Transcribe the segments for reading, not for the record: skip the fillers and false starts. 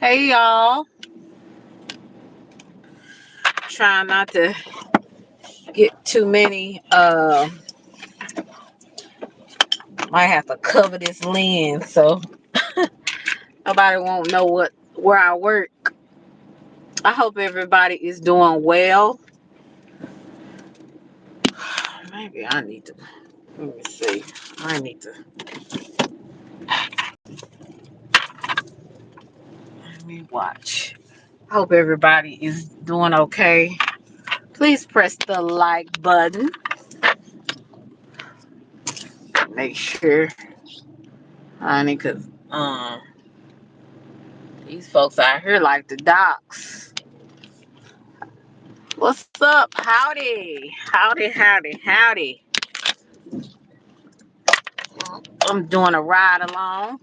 Hey y'all, trying not to get too many. Might have to cover this lens so nobody won't know where I work. I hope everybody is doing well. Maybe I need to. Let me see. I need to. Let me watch. I hope everybody is doing okay. Please press the like button. Make sure, honey, cause these folks out here like the docs. What's up? Howdy. Howdy, howdy, howdy. I'm doing a ride along.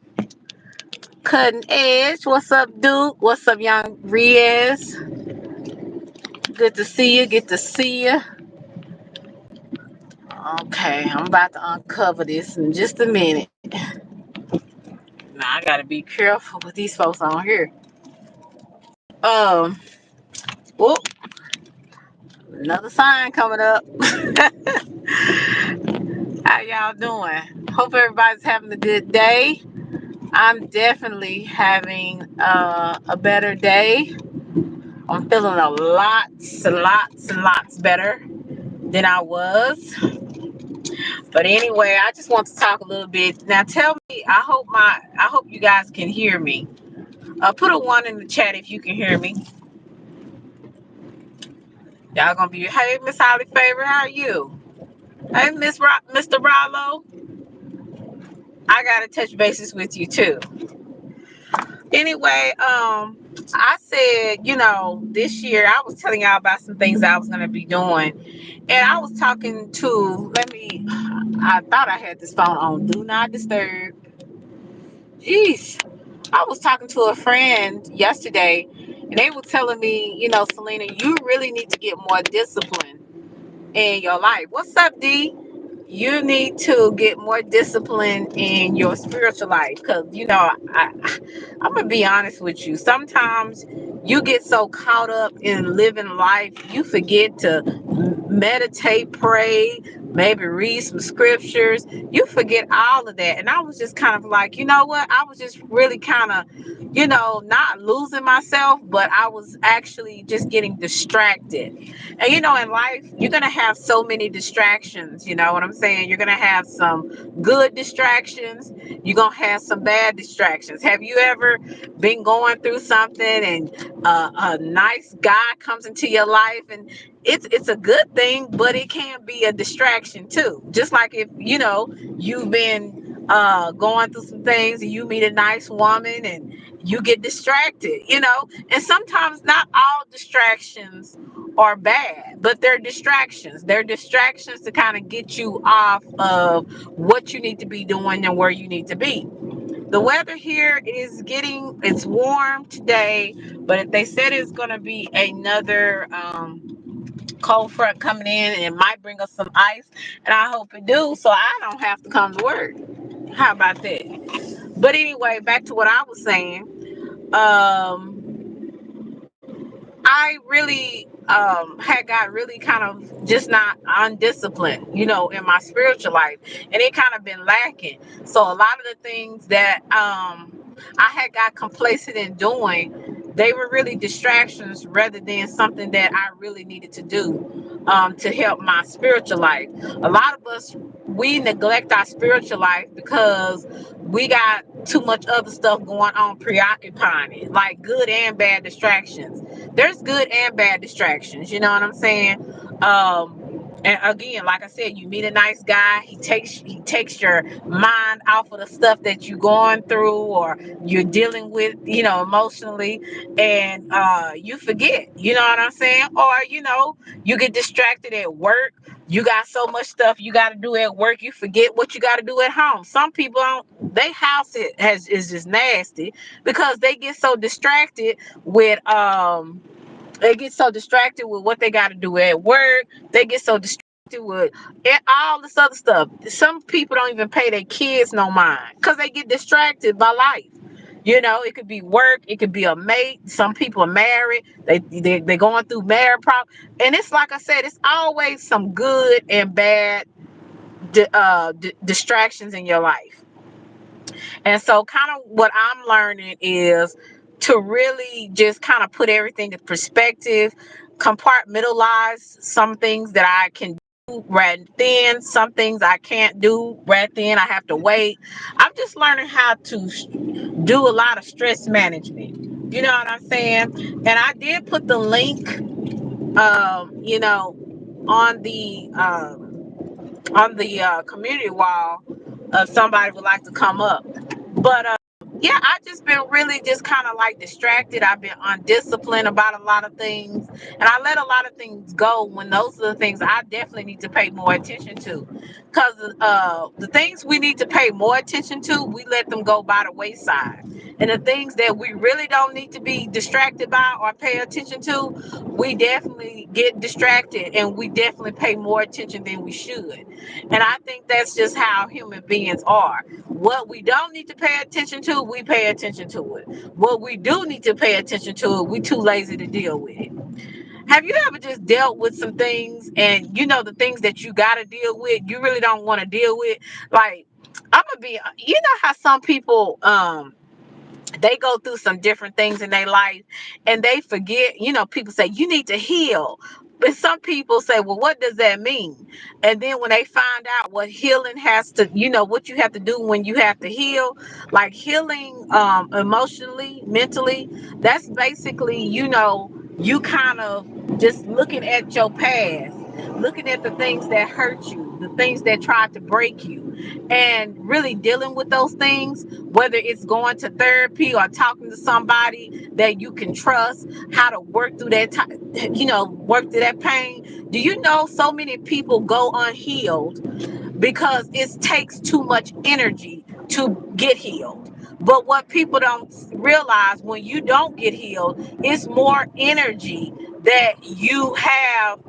Cutting Edge. What's up, Duke? What's up, young Riaz? Good to see you. Good to see you. Okay, I'm about to uncover this in just a minute. Now I gotta be careful with these folks on here. Um, whoop, another sign coming up. How y'all doing? Hope everybody's having a good day. I'm definitely having a better day. I'm feeling lots better than I was. But anyway, I just want to talk a little bit. Now tell me, I hope you guys can hear me. Put a one in the chat if you can hear me. Y'all gonna be, hey Miss Holly Favor, how are you? Hey Mr. Rollo. I gotta touch bases with you too. Anyway, I said, this year I was telling y'all about some things I was gonna be doing. And I was talking to, I thought I had this phone on Do Not Disturb. Jeez. I was talking to a friend yesterday, and they were telling me, Selena, you really need to get more discipline in your life. What's up, D? You need to get more discipline in your spiritual life because, I'm going to be honest with you. Sometimes you get so caught up in living life, you forget to meditate, pray, maybe read some scriptures. You forget all of that. And I was just kind of like, you know what? I was just really kind of, not losing myself, but I was actually just getting distracted. And, in life, you're going to have so many distractions. You know what I'm saying? You're going to have some good distractions. You're going to have some bad distractions. Have you ever been going through something and a nice guy comes into your life, and it's a good thing, but it can be a distraction too. Just like if you've been going through some things and you meet a nice woman and you get distracted, and sometimes not all distractions are bad, but they're distractions. They're distractions to kind of get you off of what you need to be doing and where you need to be. The weather here is it's warm today, but they said it's going to be another cold front coming in, and it might bring us some ice, and I hope it do, so I don't have to come to work. How about that? But anyway, back to what I was saying. I really had got really kind of just not undisciplined, in my spiritual life, and it kind of been lacking. So a lot of the things that I had got complacent in doing, they were really distractions rather than something that I really needed to do to help my spiritual life. A lot of us, we neglect our spiritual life because we got too much other stuff going on preoccupying it, like good and bad distractions. There's good and bad distractions, you know what I'm saying? And again, like I said, you meet a nice guy, he takes your mind off of the stuff that you're going through or you're dealing with, emotionally, and you forget, you know what I'm saying? Or you get distracted at work. You got so much stuff you got to do at work, you forget what you got to do at home. Some people don't. Their house is just nasty because they get so distracted with what they got to do at work. They get so distracted with all this other stuff. Some people don't even pay their kids no mind because they get distracted by life. It could be work, it could be a mate. Some people are married, they're going through marriage problems. And it's like I said, it's always some good and bad distractions in your life. And so kind of what I'm learning is to really just kind of put everything in perspective, compartmentalize some things that I can do right then, some things I can't do right then. I have to wait. I'm just learning how to do a lot of stress management. You know what I'm saying? And I did put the link, on the community wall if somebody would like to come up. But yeah, I just been really just kind of like distracted. I've been undisciplined about a lot of things, and I let a lot of things go when those are the things I definitely need to pay more attention to. Because the things we need to pay more attention to, we let them go by the wayside. And the things that we really don't need to be distracted by or pay attention to, we definitely get distracted and we definitely pay more attention than we should. And I think that's just how human beings are. What we don't need to pay attention to, we pay attention to it. What we do need to pay attention to it, we too lazy to deal with it. Have you ever just dealt with some things and the things that you got to deal with, you really don't want to deal with? Like, I'm gonna be, how some people they go through some different things in their life and they forget. People say you need to heal, but some people say, well, what does that mean? And then when they find out what healing has to, what you have to do when you have to heal, like healing emotionally, mentally, that's basically, you kind of just looking at your past, looking at the things that hurt you, the things that tried to break you, and really dealing with those things, whether it's going to therapy or talking to somebody that you can trust, how to work through that time, work through that pain. Do you know so many people go unhealed because it takes too much energy to get healed? But what people don't realize, when you don't get healed, it's more energy that you have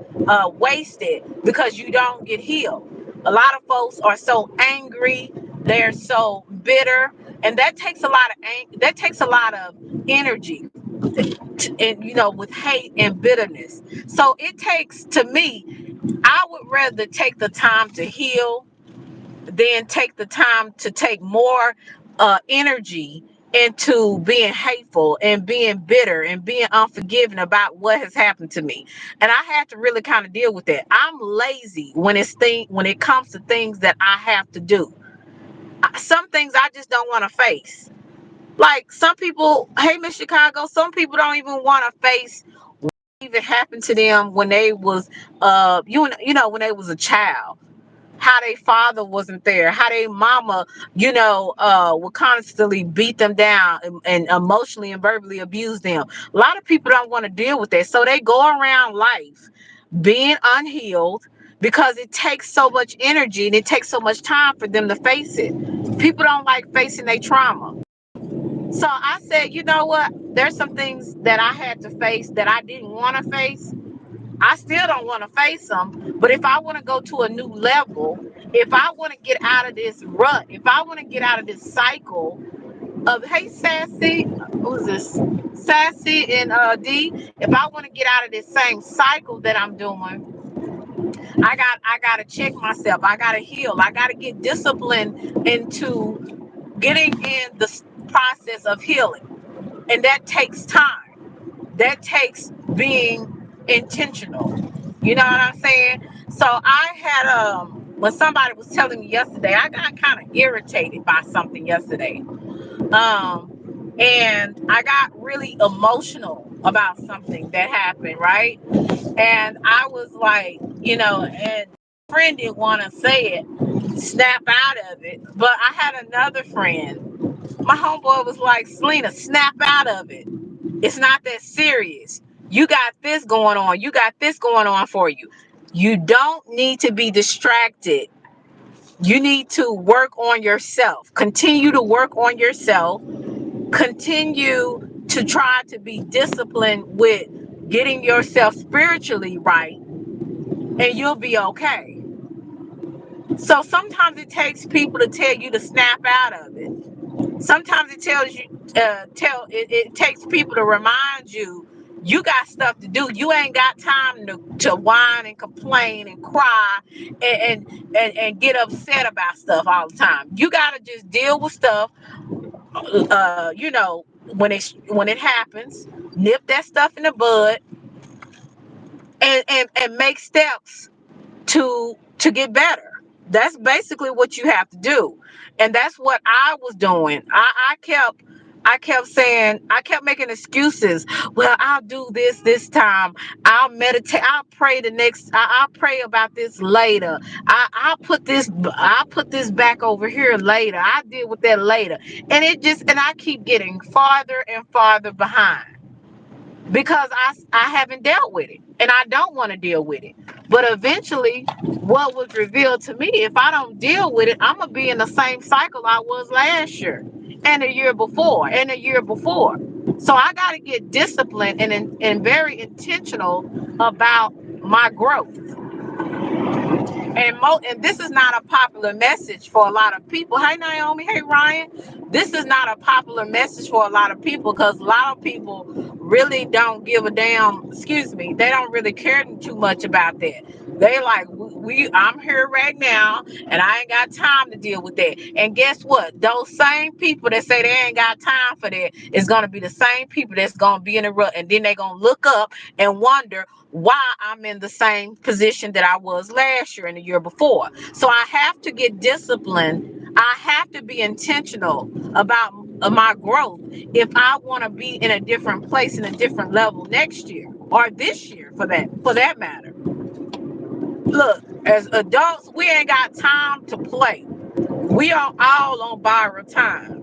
wasted because you don't get healed. A lot of folks are so angry, they're so bitter, and that takes a lot of energy, and with hate and bitterness. So it takes, to me, I would rather take the time to heal than take the time to take more energy into being hateful and being bitter and being unforgiving about what has happened to me. And I have to really kind of deal with that. I'm lazy when it comes to things that I have to do. Some things I just don't want to face. Like some people, hey, Miss Chicago, some people don't even want to face what even happened to them when they was when they was a child, how their father wasn't there, how their mama, would constantly beat them down and emotionally and verbally abuse them. A lot of people don't want to deal with that. So they go around life being unhealed because it takes so much energy and it takes so much time for them to face it. People don't like facing their trauma. So I said, you know what? There's some things that I had to face that I didn't want to face. I still don't want to face them, but if I want to go to a new level, if I want to get out of this rut, if I want to get out of this cycle of, hey, Sassy, who's this? Sassy and D. If I want to get out of this same cycle that I'm doing, I got to check myself. I got to heal. I got to get disciplined into getting in the process of healing, and that takes time. That takes being intentional. You know what I'm saying? So I had when somebody was telling me yesterday, I got kind of irritated by something yesterday. And I got really emotional about something that happened, right? And I was like, and my friend didn't want to say it, snap out of it. But I had another friend. My homeboy was like, Selena, snap out of it. It's not that serious. You got this going on. You got this going on for you. You don't need to be distracted. You need to work on yourself. Continue to work on yourself. Continue to try to be disciplined with getting yourself spiritually right, and you'll be okay. So sometimes it takes people to tell you to snap out of it. Sometimes it tells you, it takes people to remind you, you got stuff to do. You ain't got time to whine and complain and cry and get upset about stuff all the time. You got to just deal with stuff, when it happens, nip that stuff in the bud, and make steps to get better. That's basically what you have to do. And that's what I was doing. I kept making excuses. Well, I'll do this time. I'll meditate. I'll pray about this later. I'll put this back over here later. I'll deal with that later. And I keep getting farther and farther behind because I haven't dealt with it, and I don't want to deal with it. But eventually, what was revealed to me, if I don't deal with it, I'm gonna be in the same cycle I was last year and the year before and the year before. So I got to get disciplined and very intentional about my growth. And this is not a popular message for a lot of people. Hey Naomi, hey Ryan. This is not a popular message for a lot of people because a lot of people really don't give a damn. Excuse me, they don't really care too much about that. They like, I'm here right now and I ain't got time to deal with that. And guess what? Those same people that say they ain't got time for that is gonna be the same people that's gonna be in a rut, and then they gonna look up and wonder why I'm in the same position that I was last year and the year before. So I have to get disciplined. I have to be intentional about my growth if I want to be in a different place, in a different level next year or this year for that matter. Look, as adults, we ain't got time to play. We are all on borrowed time.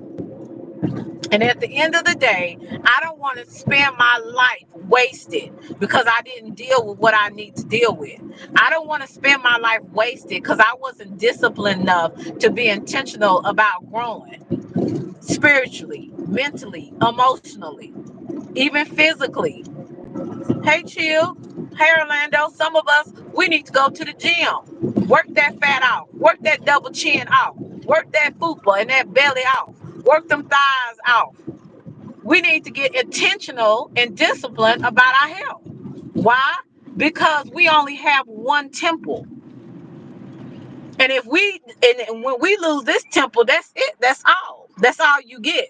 And at the end of the day, I don't want to spend my life wasted because I didn't deal with what I need to deal with. I don't want to spend my life wasted because I wasn't disciplined enough to be intentional about growing spiritually, mentally, emotionally, even physically. Hey, Chill. Hey, Orlando. Some of us, we need to go to the gym. Work that fat out. Work that double chin out. Work that fupa and that belly out. Work them thighs out. We need to get intentional and disciplined about our health. Why? Because we only have one temple. And when we lose this temple, that's it. That's all. That's all you get.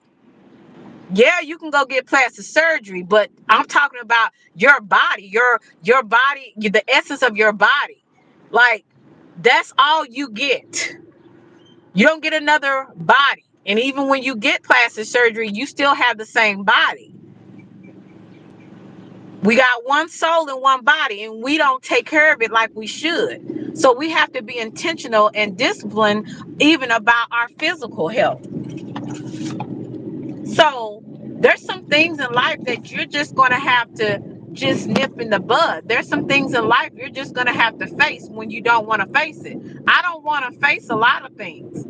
Yeah, you can go get plastic surgery, but I'm talking about your body, your body, the essence of your body. Like, that's all you get. You don't get another body. And even when you get plastic surgery, you still have the same body. We got one soul and one body, and we don't take care of it like we should. So we have to be intentional and disciplined even about our physical health. So there's some things in life that you're just going to have to just nip in the bud. There's some things in life you're just going to have to face when you don't want to face it. I don't want to face a lot of things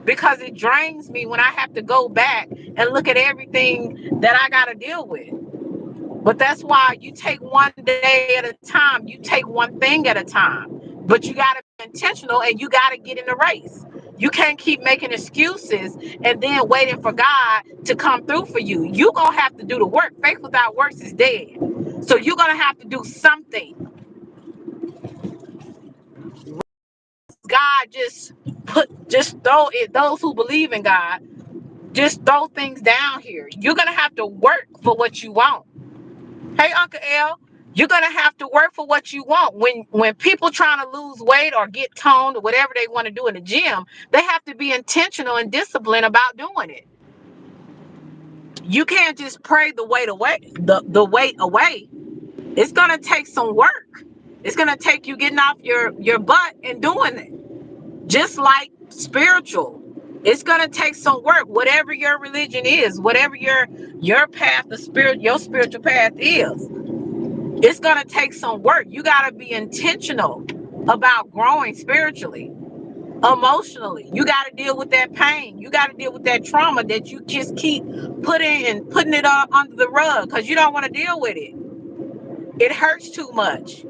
because it drains me when I have to go back and look at everything that I got to deal with. But that's why you take one day at a time. You take one thing at a time. But you got to be intentional and you got to get in the race. You can't keep making excuses and then waiting for God to come through for you. You're going to have to do the work. Faith without works is dead. So you're going to have to do something. God just throw it. Those who believe in God, just throw things down here. You're going to have to work for what you want. Hey, Uncle L, you're gonna have to work for what you want. When people trying to lose weight or get toned or whatever they want to do in the gym, they have to be intentional and disciplined about doing it. You can't just pray the weight away. The weight away. It's gonna take some work. It's gonna take you getting off your butt and doing it. Just like spiritual. It's gonna take some work. Whatever your religion is, whatever your path, your spiritual path is. It's going to take some work. You got to be intentional about growing spiritually, emotionally. You got to deal with that pain. You got to deal with that trauma that you just keep putting it up under the rug because you don't want to deal with it. It hurts too much.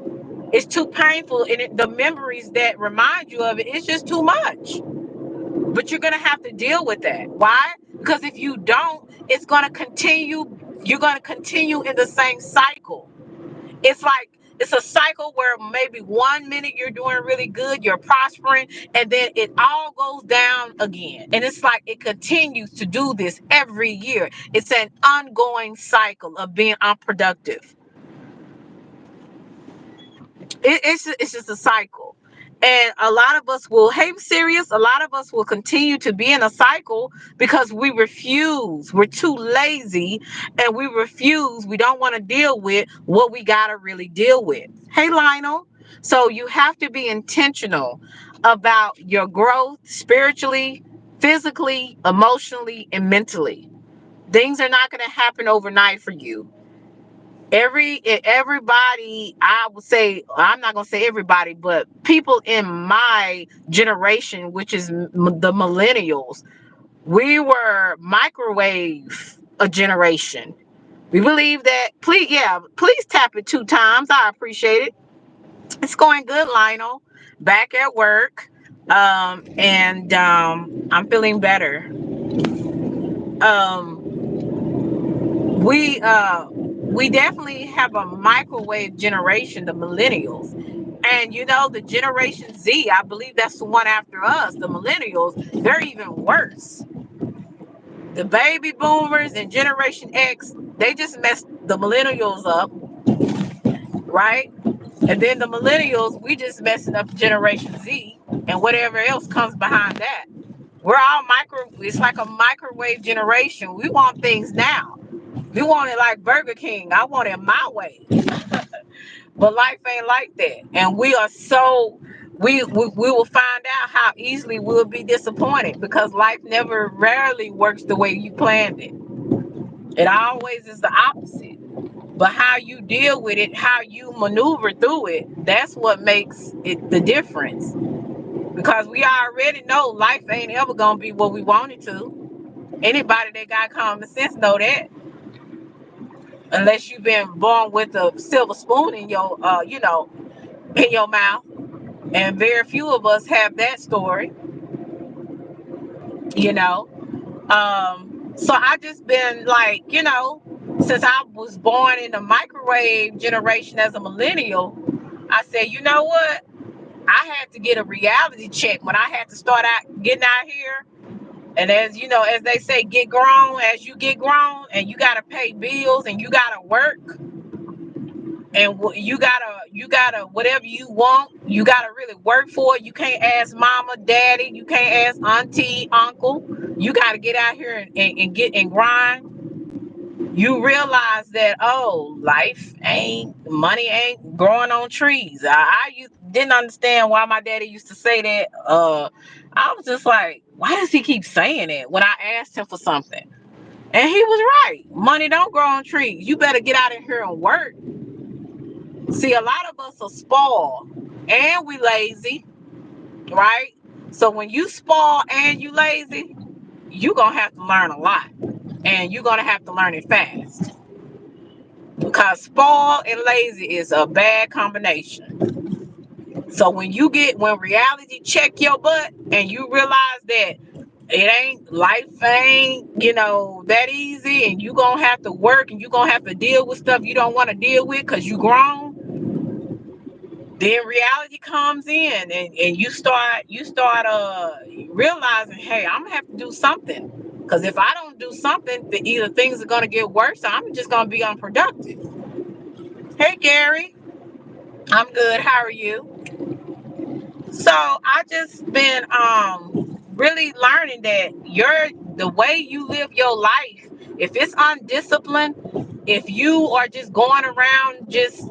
It's too painful. And the memories that remind you of it, it's just too much. But you're going to have to deal with that. Why? Because if you don't, it's going to continue. You're going to continue in the same cycle. It's like it's a cycle where maybe 1 minute you're doing really good, you're prospering, and then it all goes down again. And it's like it continues to do this every year. It's an ongoing cycle of being unproductive. It's just a cycle. And a lot of us will, hey, serious, a lot of us will continue to be in a cycle because we refuse. We're too lazy and we refuse. We don't want to deal with what we got to really deal with. Hey, Lionel. So you have to be intentional about your growth spiritually, physically, emotionally, and mentally. Things are not going to happen overnight for you. Everybody, I would say, I'm not gonna say everybody, but people in my generation, which is the millennials, we were microwave a generation. We believe that. Please tap it 2 times. I appreciate it. It's going good, Lionel. Back at work, and I'm feeling better. um we definitely have a microwave generation, the millennials. And the Generation Z, I believe that's the one after us, the millennials. They're even worse. The baby boomers and Generation X, they just messed the millennials up, right? And then the millennials, we just messing up Generation Z and whatever else comes behind that. We're all it's like a microwave generation. We want things now. We want it like Burger King. I want it my way. But life ain't like that. And we are so, we will find out how easily we'll be disappointed because life never rarely works the way you planned it. It always is the opposite. But how you deal with it, how you maneuver through it, that's what makes it the difference. Because we already know life ain't ever gonna be what we want it to. Anybody that got common sense know that. Unless you've been born with a silver spoon in your in your mouth. And very few of us have that story, you know. So I just been like, since I was born in the microwave generation as a millennial, I said, you know what? I had to get a reality check when I had to start out getting out here. And as you know, as they say, get grown. As you get grown and you gotta pay bills and you gotta work, and you gotta whatever you want, you gotta really work for it. You can't ask mama, daddy, you can't ask auntie, uncle. You gotta get out here and get and grind. You realize that, oh, life ain't, money ain't growing on trees. Didn't understand why my daddy used to say that. I was just like, why does he keep saying it when I asked him for something? And he was right. Money don't grow on trees. You better get out of here and work. See, a lot of us are spoiled and we lazy, right? So when you spoil and you lazy, you're going to have to learn a lot. And you're going to have to learn it fast. Because spoiled and lazy is a bad combination. So when reality check your butt and you realize that life ain't, that easy, and you going to have to work and you going to have to deal with stuff you don't want to deal with because you grown. Then reality comes in and you start realizing, hey, I'm gonna have to do something. Because if I don't do something, then either things are gonna get worse or I'm just gonna be unproductive. Hey Gary, I'm good. How are you? So I just been really learning that the way you live your life, if it's undisciplined, if you are just going around just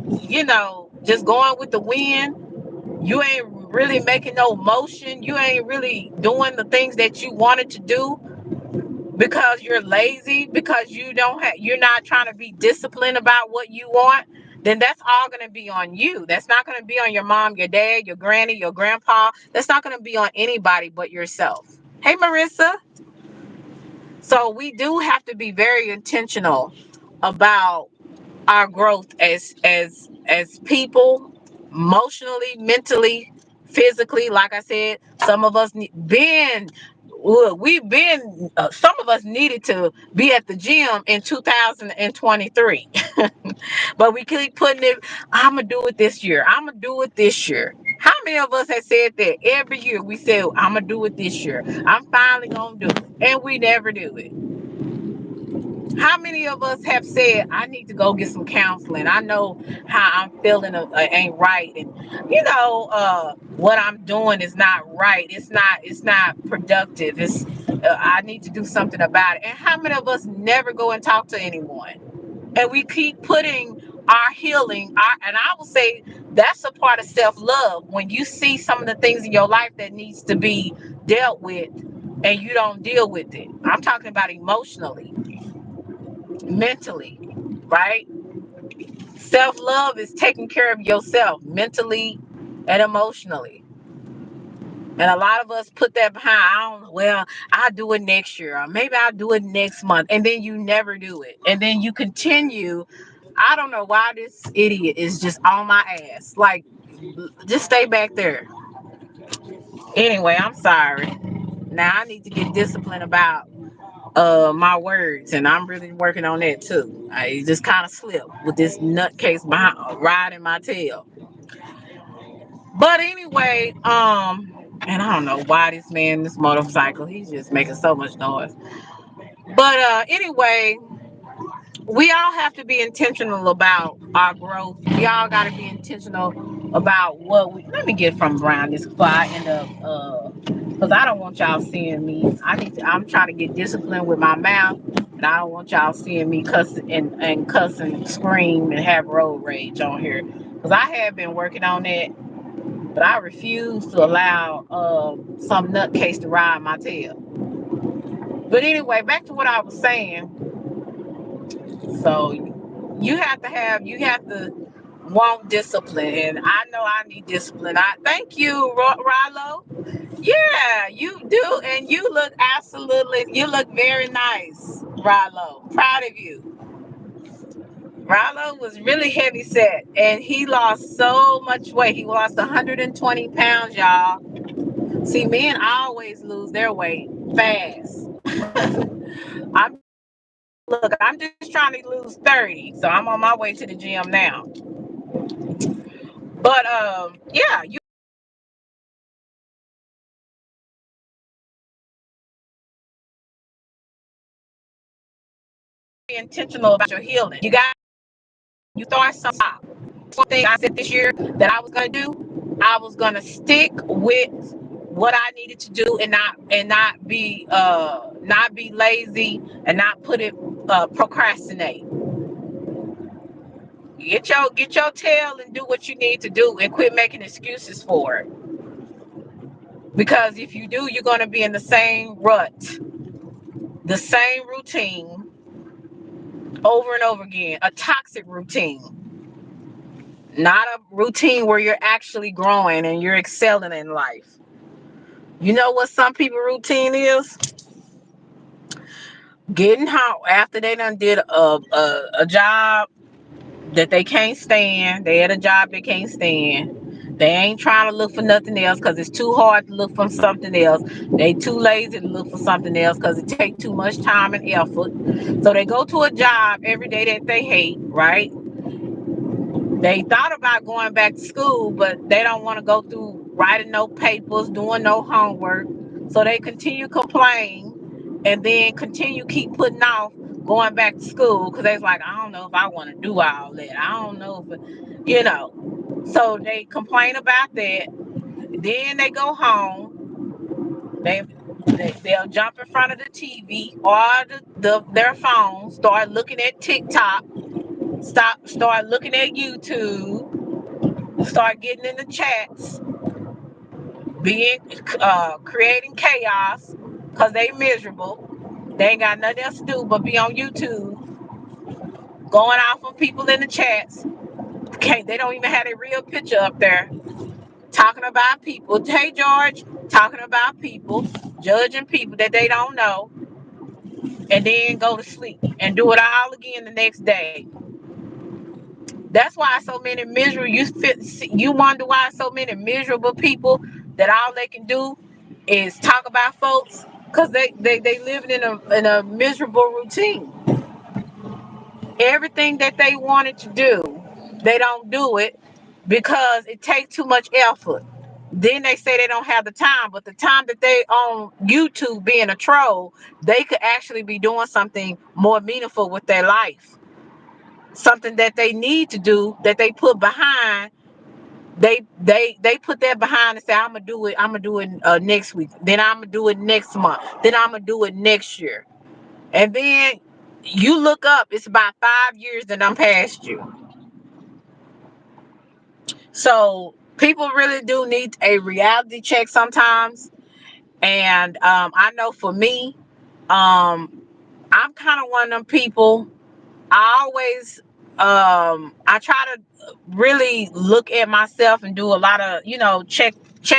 going with the wind, you ain't really making no motion. You ain't really doing the things that you wanted to do because you're lazy, because you're not trying to be disciplined about what you want. Then that's all going to be on you. That's not going to be on your mom, your dad, your granny, your grandpa. That's not going to be on anybody but yourself. Hey, Marissa. So we do have to be very intentional about our growth as people, emotionally, mentally, physically. Like I said, some of us been look, we've been, some of us needed to be at the gym in 2023. But we keep putting it, I'm going to do it this year. I'm going to do it this year. How many of us have said that every year? We said, I'm going to do it this year. I'm finally going to do it. And we never do it. How many of us have said, I need to go get some counseling? I know how I'm feeling ain't right. And, what I'm doing is not right. It's not productive. I need to do something about it. And how many of us never go and talk to anyone? And we keep putting our healing, and I will say that's a part of self-love. When you see some of the things in your life that needs to be dealt with and you don't deal with it. I'm talking about emotionally, mentally, right? Self-love is taking care of yourself mentally and emotionally. And a lot of us put that behind, I'll do it next year, or maybe I'll do it next month. And then you never do it. And then you continue. I don't know why this idiot is just on my ass. Like, just stay back there. Anyway, I'm sorry. Now I need to get disciplined about my words, and I'm really working on that too. I just kind of slipped with this nutcase behind riding my tail. But anyway, and I don't know why this motorcycle, he's just making so much noise. But anyway, we all have to be intentional about our growth. We all got to be intentional about what we. Let me get from around this before I end up, because I don't want y'all seeing me. I'm trying to get disciplined with my mouth, and I don't want y'all seeing me cuss and cuss and scream and have road rage on here. Because I have been working on that, but I refuse to allow some nutcase to ride my tail. But anyway, back to what I was saying. So you have to want discipline, and I know I need discipline. I thank you, Rilo. Yeah, you do, and you look very nice, Rilo. Proud of you. Rilo was really heavy set, and he lost so much weight. He lost 120 pounds, y'all. See, men always lose their weight fast. I'm just trying to lose 30, so I'm on my way to the gym now. But yeah, you be intentional about your healing. You start something. One thing I said this year that I was gonna do, I was gonna stick with what I needed to do, and not be lazy, and not put it procrastinate. Get your tail and do what you need to do, and quit making excuses for it. Because if you do, you're gonna be in the same rut, the same routine over and over again, a toxic routine, not a routine where you're actually growing and you're excelling in life. You know what some people routine is? Getting home after they done did a job that they can't stand. They had a job they can't stand. They ain't trying to look for nothing else because it's too hard to look for something else. They too lazy to look for something else because it takes too much time and effort. So they go to a job every day that they hate, right? They thought about going back to school, but they don't want to go through writing no papers, doing no homework. So they continue complain, and then continue keep putting off going back to school because they're like, I don't know if I want to do all that. I don't know So they complain about that. Then they go home. They'll jump in front of the TV or their phone, start looking at TikTok, start looking at YouTube, start getting in the chats, being creating chaos because they miserable. They ain't got nothing else to do but be on YouTube, going off on people in the chats. They don't even have a real picture up there. Talking about people. Hey George, talking about people, judging people that they don't know, and then go to sleep and do it all again the next day. That's why so many miserable. You wonder why so many miserable people that all they can do is talk about folks. because they living in a miserable routine. Everything that they wanted to do, they don't do it because it takes too much effort. Then they say they don't have the time, but the time that they on YouTube being a troll, they could actually be doing something more meaningful with their life. Something that they need to do that they put behind. They put that behind and say, I'm gonna do it next week. Then I'm gonna do it next month. Then I'm gonna do it next year. And then you look up, it's about 5 years that I'm past you. So people really do need a reality check sometimes. And I know for me, I'm kind of one of them people. I always I try to really look at myself and do a lot of, check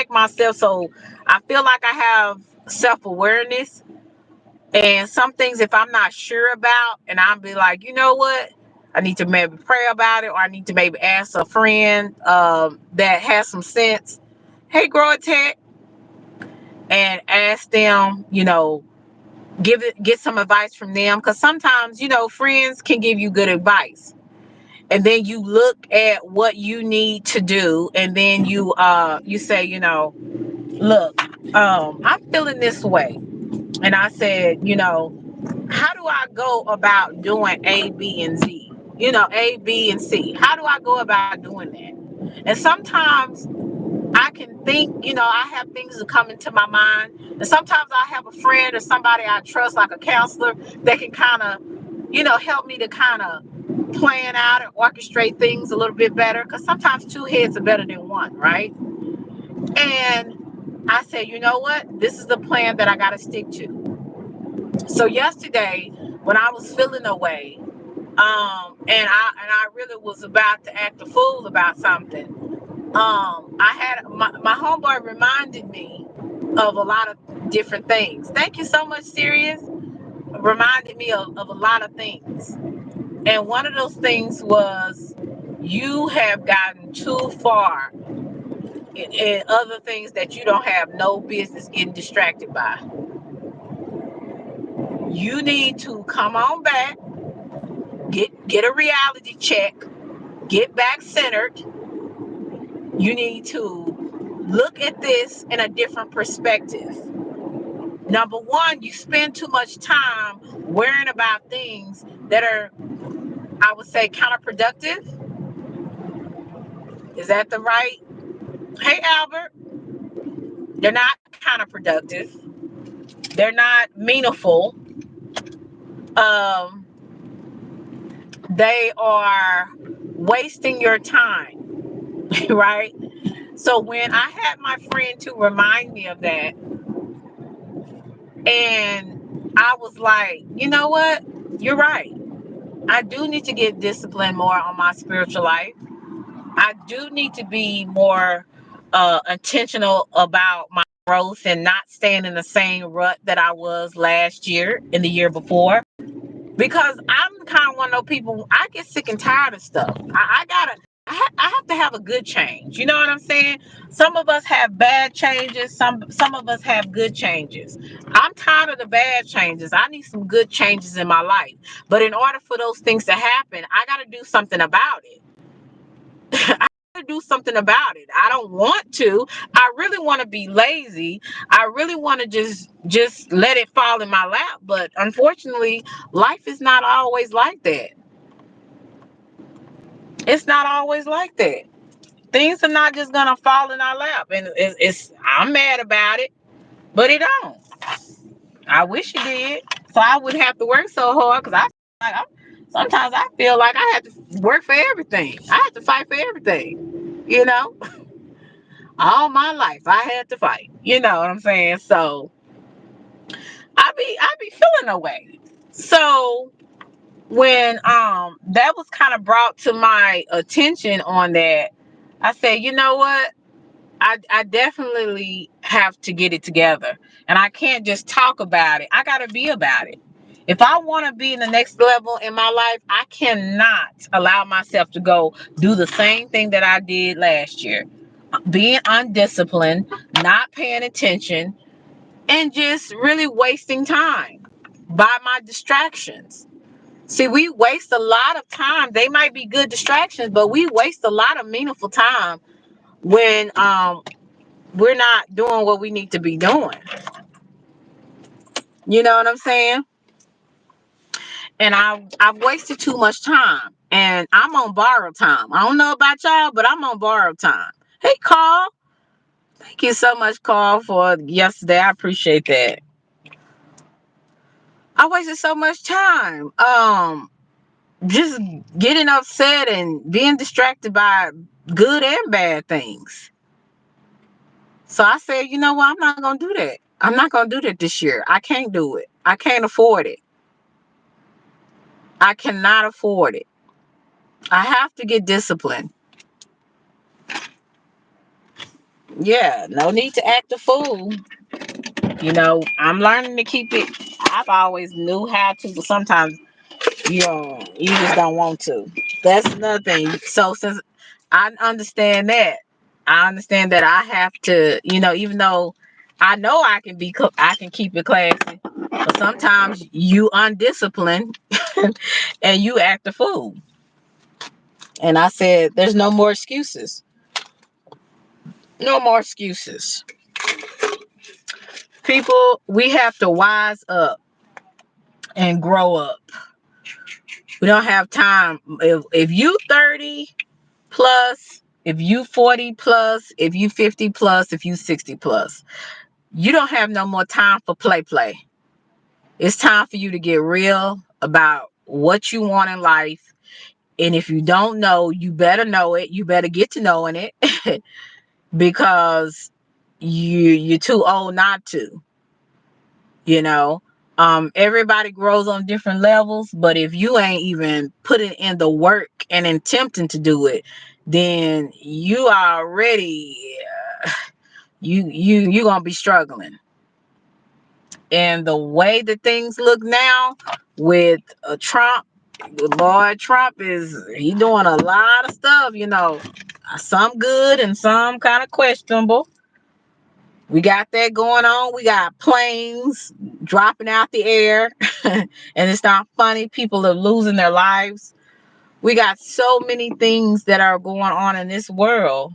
myself. So I feel like I have self-awareness. And some things, if I'm not sure about, and I'll be like, you know what? I need to maybe pray about it, or I need to maybe ask a friend that has some sense. Hey, grow a tech, and ask them, get some advice from them. Because sometimes, friends can give you good advice. And then you look at what you need to do, and then you say, look, I'm feeling this way. And I said, how do I go about doing A, B, and Z? A, B, and C. How do I go about doing that? And sometimes I can think, I have things that come into my mind. And sometimes I have a friend or somebody I trust, like a counselor, that can kind of, help me to kind of plan out and orchestrate things a little bit better. Because sometimes two heads are better than one, right? And I said, you know what? This is the plan that I got to stick to. So yesterday, when I was feeling away, and I really was about to act a fool about something, I had my homeboy reminded me of a lot of different things. Thank you so much, Sirius. Reminded me of a lot of things. And one of those things was, you have gotten too far in other things that you don't have no business getting distracted by. You need to come on back, get a reality check, get back centered. You need to look at this in a different perspective. Number one, you spend too much time worrying about things that are, I would say, counterproductive. Is that the right? Hey, Albert. They're not counterproductive. They're not meaningful. Um, they are wasting your time, right? So when I had my friend to remind me of that, and I was like, you know what? You're right. I do need to get disciplined more on my spiritual life. I do need to be more intentional about my growth and not staying in the same rut that I was last year and the year before. Because I'm kind of one of those people, I get sick and tired of stuff. I have to have a good change. You know what I'm saying? Some of us have bad changes. Some of us have good changes. I'm tired of the bad changes. I need some good changes in my life. But in order for those things to happen, I got to do something about it. I gotta do something about it. I don't want to. I really want to be lazy. I really want to just let it fall in my lap. But unfortunately, life is not always like that. It's not always like that. Things are not just gonna fall in our lap, and I'm mad about it, but it don't. I wish it did, so I wouldn't have to work so hard. Cause sometimes I feel like I have to work for everything. I have to fight for everything. All my life I had to fight. You know what I'm saying? So I be feeling away. So when that was kind of brought to my attention on that, I said, you know what? I definitely have to get it together. And I can't just talk about it. I gotta be about it. If I want to be in the next level in my life, I cannot allow myself to go do the same thing that I did last year. Being undisciplined, not paying attention, and just really wasting time by my distractions. See, we waste a lot of time. They might be good distractions, but we waste a lot of meaningful time when we're not doing what we need to be doing. You know what I'm saying? And I've wasted too much time, and I'm on borrowed time. I don't know about y'all, but I'm on borrowed time. Hey, Carl, thank you so much, Carl, for yesterday. I appreciate that. I wasted so much time. Just getting upset and being distracted by good and bad things. So I said, you know what? I'm not going to do that. I'm not going to do that this year. I can't do it. I can't afford it. I cannot afford it. I have to get disciplined. Yeah, no need to act a fool. I'm learning to keep it. I've always knew how to, but sometimes you just don't want to. That's another thing. So since I understand that I have to, even though I know I can keep it classy, but sometimes you undisciplined and you act a fool. And I said, there's no more excuses. No more excuses. People, we have to wise up and grow up. We don't have time. If you 30 plus, if you 40 plus, if you 50 plus, if you 60 plus, you don't have no more time for play. It's time for you to get real about what you want in life. And if you don't know, you better know it. You better get to knowing it because you're too old not to. you know Everybody grows on different levels, but if you ain't even putting in the work and attempting to do it, then you already you gonna be struggling. And the way that things look now with Trump, Lord Trump he doing a lot of stuff, some good and some kind of questionable. We got that going on. We got planes dropping out the air, and it's not funny. People are losing their lives. We got so many things that are going on in this world,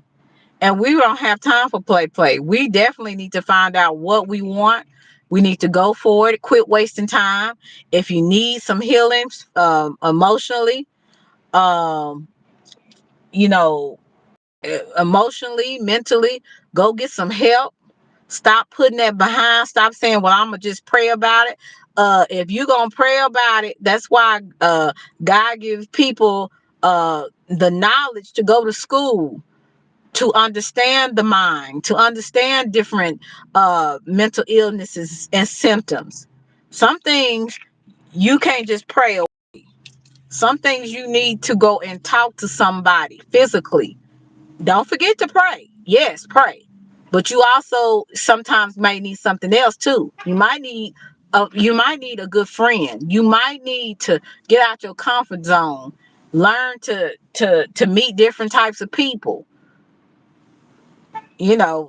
and we don't have time for play. We definitely need to find out what we want. We need to go for it. Quit wasting time. If you need some healing, emotionally, um, you know, emotionally, mentally, go get some help. Stop putting that behind. Stop saying, well, I'm going to just pray about it. If you're going to pray about it, that's why God gives people the knowledge to go to school, to understand the mind, to understand different mental illnesses and symptoms. Some things you can't just pray away. Some things you need to go and talk to somebody physically. Don't forget to pray. Yes, pray. But you also sometimes might need something else too. You might need a good friend. You might need to get out your comfort zone. Learn to meet different types of people.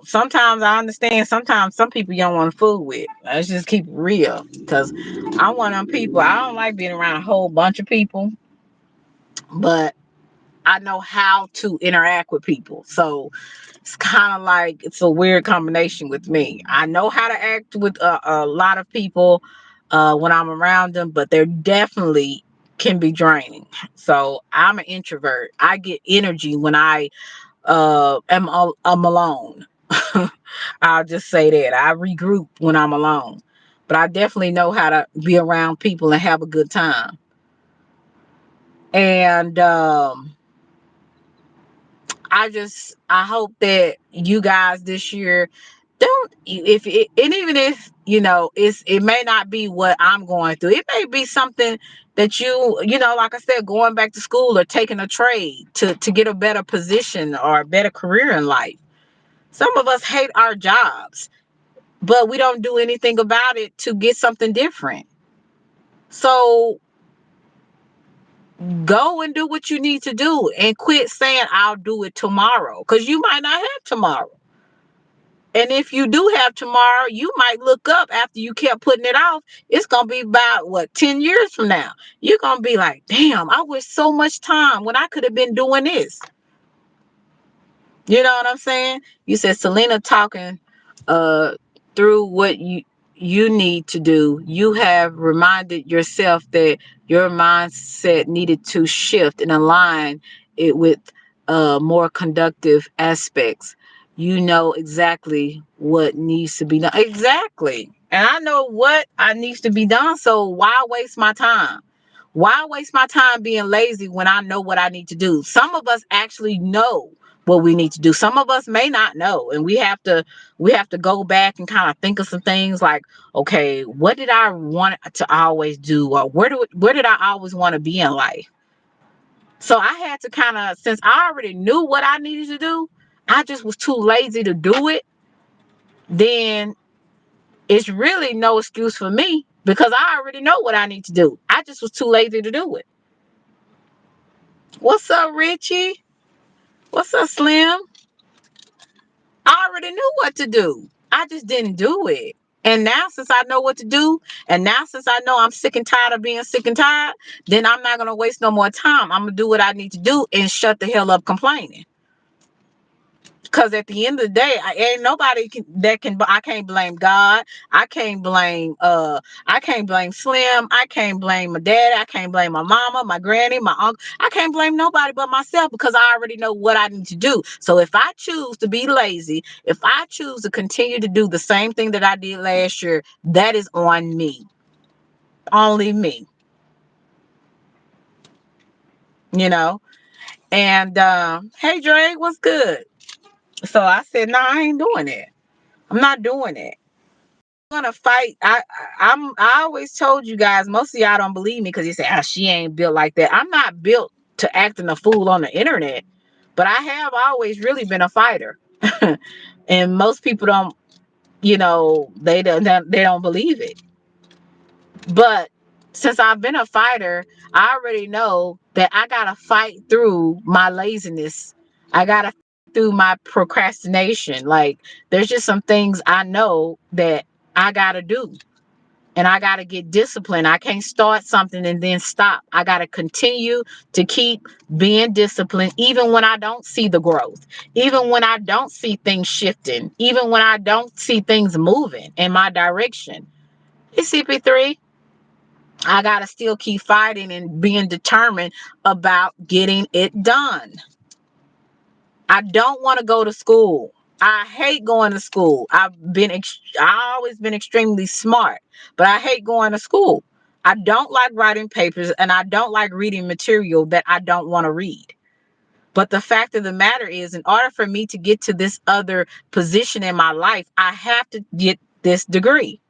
Sometimes I understand. Sometimes some people you don't want to fool with. Let's just keep it real. Because I'm one of them people. I don't like being around a whole bunch of people, but I know how to interact with people. So it's kind of like it's a weird combination with me. I know how to act with a lot of people when I'm around them, but they're definitely can be draining. So I'm an introvert. I get energy when I'm alone. I'll just say that. I regroup when I'm alone. But I definitely know how to be around people and have a good time. And I hope that you guys this year don't, if it, and even if it may not be what I'm going through, it may be something that like I said, going back to school or taking a trade to get a better position or a better career in life. Some of us hate our jobs, but we don't do anything about it to get something different. So go and do what you need to do and quit saying I'll do it tomorrow, because you might not have tomorrow. And if you do have tomorrow, you might look up after you kept putting it off. It's going to be about, what, 10 years from now. You're going to be like, damn, I wish so much time when I could have been doing this. You know what I'm saying? You said Selena talking uh through what you need to do. You have reminded yourself that your mindset needed to shift and align it with more conductive aspects. You know exactly what needs to be done. Exactly. And I know what I needs to be done. So why waste my time? Why waste my time being lazy when I know what I need to do? Some of us actually know what we need to do. Some of us may not know, and we have to go back and kind of think of some things like, okay, what did I want to always do, or where did I always want to be in life? So I had to kind of, since I already knew what I needed to do, I just was too lazy to do it. Then it's really no excuse for me because I already know what I need to do. I just was too lazy to do it. What's up, Richie? What's up, Slim? I already knew what to do. I just didn't do it. And now, since I know what to do, and now since I know I'm sick and tired of being sick and tired, then I'm not going to waste no more time. I'm going to do what I need to do and shut the hell up complaining. Because at the end of the day, ain't nobody I can't blame God. I can't blame Slim. I can't blame my dad. I can't blame my mama, my granny, my uncle. I can't blame nobody but myself because I already know what I need to do. So if I choose to be lazy, if I choose to continue to do the same thing that I did last year, that is on me. Only me. You know? And hey Dre, what's good? So I said, no, I ain't doing it. I'm not doing it. Gonna fight. I always told you guys, most of y'all don't believe me because you say, oh, she ain't built like that. I'm not built to acting a fool on the internet, but I have always really been a fighter. And most people don't, they don't believe it. But since I've been a fighter, I already know that I gotta fight through my laziness. I gotta fight through my procrastination. Like, there's just some things I know that I gotta do. And I got to get disciplined. I can't start something and then stop. I got to continue to keep being disciplined, even when I don't see the growth, even when I don't see things shifting, even when I don't see things moving in my direction. Hey, CP3, I got to still keep fighting and being determined about getting it done. I don't want to go to school. I hate going to school. I always been extremely smart, but I hate going to school. I don't like writing papers and I don't like reading material that I don't want to read. But the fact of the matter is, in order for me to get to this other position in my life, I have to get this degree.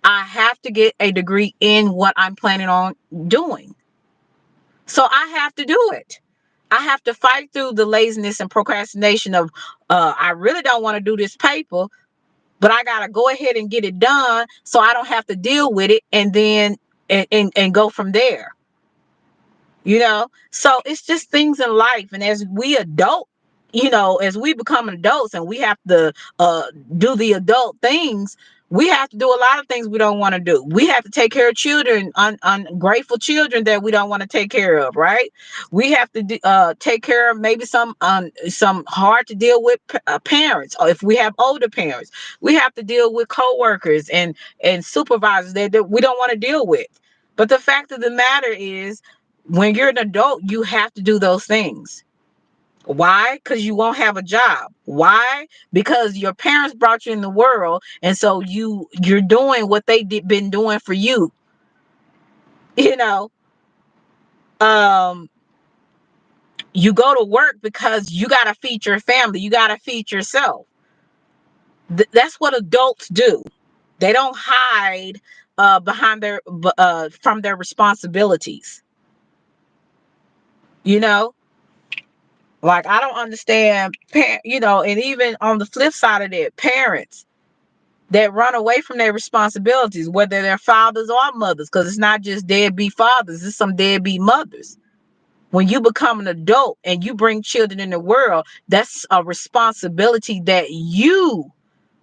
I have to get a degree in what I'm planning on doing. So I have to do it. I have to fight through the laziness and procrastination of, I really don't want to do this paper, but I got to go ahead and get it done so I don't have to deal with it and then and go from there. So it's just things in life. And as we adult, as we become adults and we have to do the adult things, we have to do a lot of things we don't want to do. We have to take care of children, ungrateful children that we don't want to take care of, right? We have to take care of maybe some hard to deal with parents, or if we have older parents, we have to deal with coworkers and supervisors that we don't want to deal with. But the fact of the matter is, when you're an adult, you have to do those things. Why? Because you won't have a job. Why? Because your parents brought you in the world, and so you're doing what they been doing for you. You know, um, you go to work because you gotta feed your family. You gotta feed yourself. That's what adults do. They don't hide behind from their responsibilities. You know, like, I don't understand, and even on the flip side of that, parents that run away from their responsibilities, whether they're fathers or mothers, because it's not just deadbeat fathers, it's some deadbeat mothers. When you become an adult and you bring children in the world, that's a responsibility that you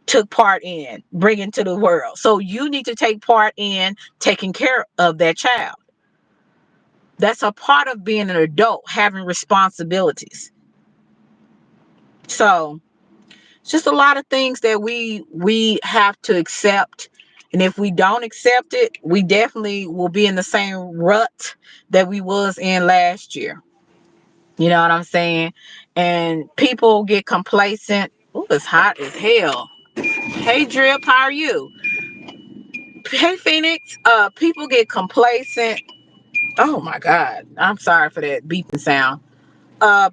took part in bringing to the world. So you need to take part in taking care of that child. That's a part of being an adult, having responsibilities. So it's just a lot of things that we have to accept. And if we don't accept it, we definitely will be in the same rut that we was in last year. You know what I'm saying? And people get complacent. Ooh, it's hot as hell. Hey Drip, how are you? Hey Phoenix. People get complacent. Oh my God. I'm sorry for that beeping sound.